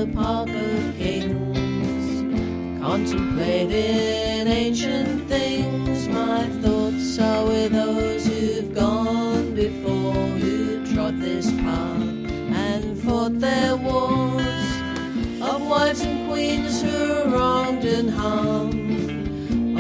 the Park of Kings, contemplating ancient things. My thoughts are with those who've gone before, who trod this path and fought their wars, of wives and queens who wronged and harmed,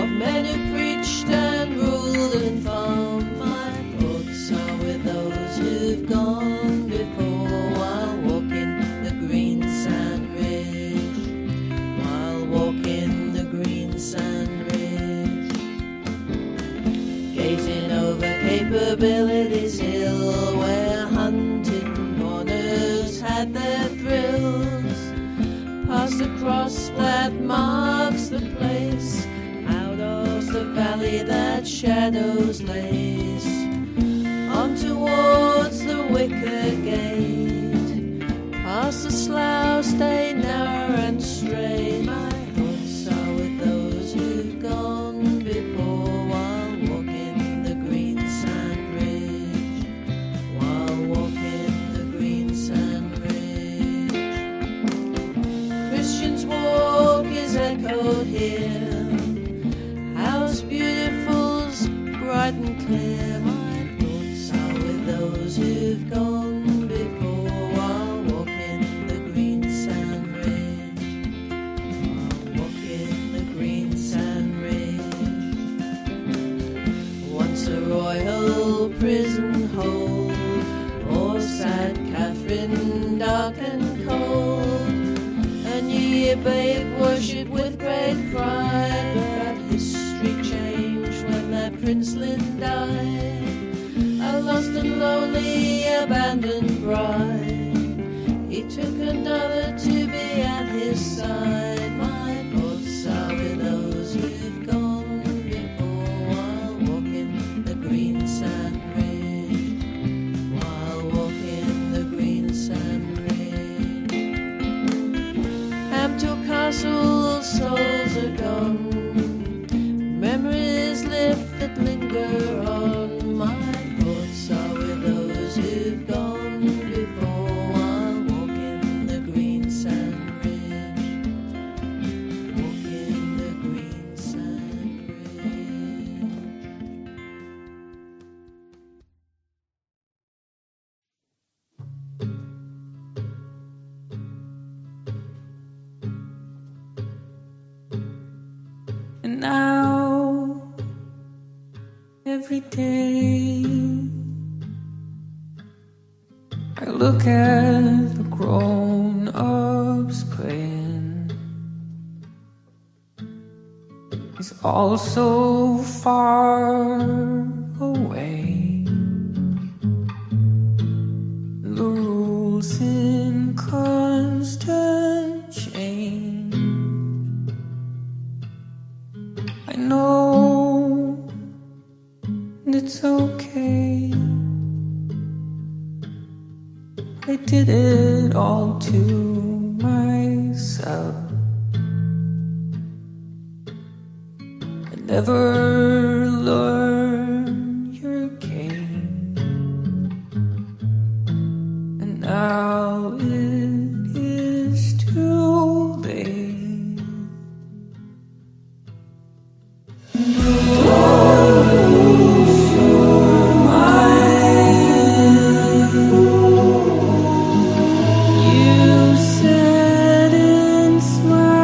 of men who preached and ruled and farmed. My thoughts are with those who've gone before, while walking the Greensand Ridge, while walking the Greensand Ridge, gazing over Capabilities Hill, where hunting mourners had their thrills, past the cross that marks the place, out of the valley that shadows lace, on towards the wicker gate, past the slough, stay narrow and straight. My thoughts are with those who've gone before, while walking the Greensand Ridge, while walking the Greensand Ridge. Christian's walk is echoed here, house beautiful's bright and clear. My thoughts are with those who've gone before, while walking the Greensand Ridge, while walking the Greensand Ridge. Once a royal prison hold, or sad Catherine dark and cold, a New Year babe worshipped with great pride, but history changed when that princeling died, a lost and lonely abandoned bride. He took another to be at his side. My thoughts are with those who've gone before, while walking the Greensand Ridge, while walking the Greensand Ridge. Ampthill Castle, souls are gone, memories live that linger on. My thoughts are with those who've gone before, while walking the Greensand Ridge, walking the Greensand Ridge. And now, every day, I look at the grown-ups playing. It's all so far away. The rules in constant change. I know it's okay. I did it all to myself. I never learned your game, and now it is too late. Don't lose your mind. You sit and smile.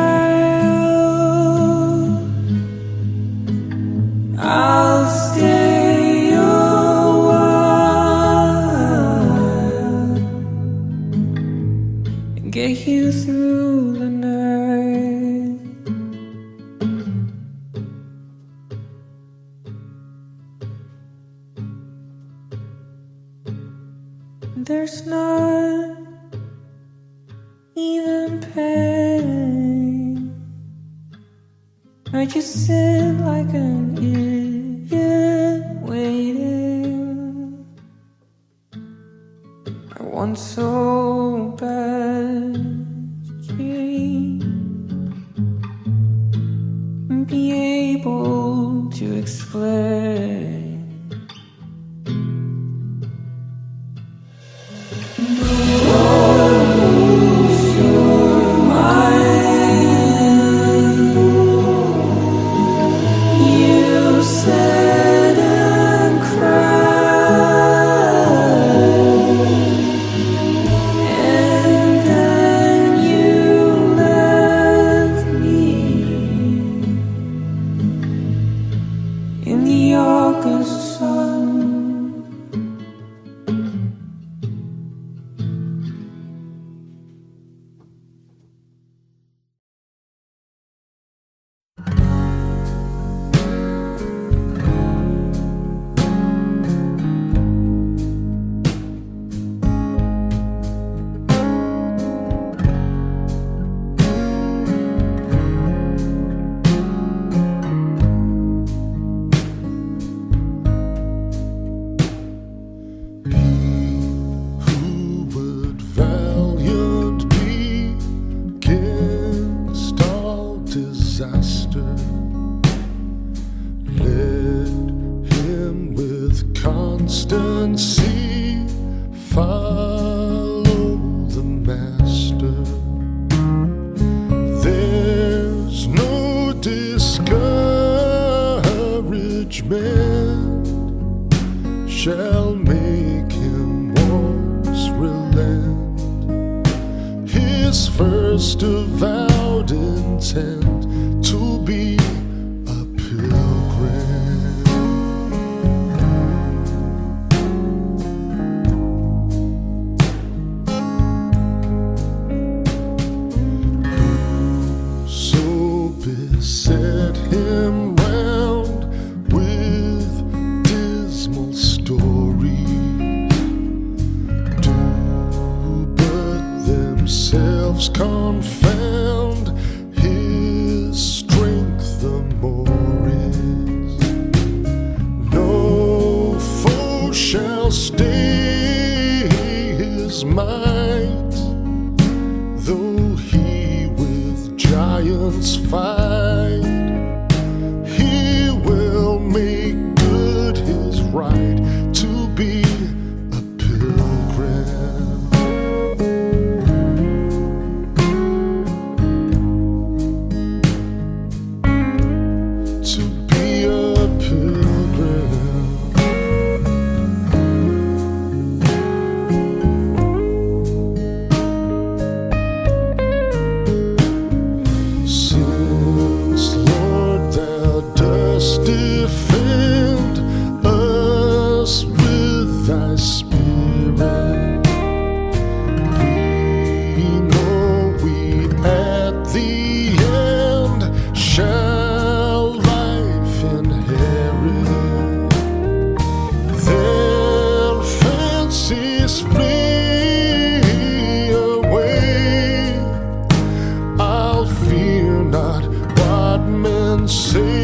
I'll stay a while and get you through the night. There's not even pain. I just sit like an idiot waiting. I want so bad to dream and be able to explain. Don't lose your disaster. Let him with constancy follow the master. There's no discouragement shall make him once relent his first avowed intent to be a pilgrim. So beset him round with dismal stories, do but themselves confound his strength the more is. No foe shall stay his might, though he with giants fight. He will make good his right to be a pilgrim. To be a pilgrim. Since, Lord, thou dost defend us with thy spirit, we know we at the end shall life inherit. Then fancies flee away, I'll fear not what men say.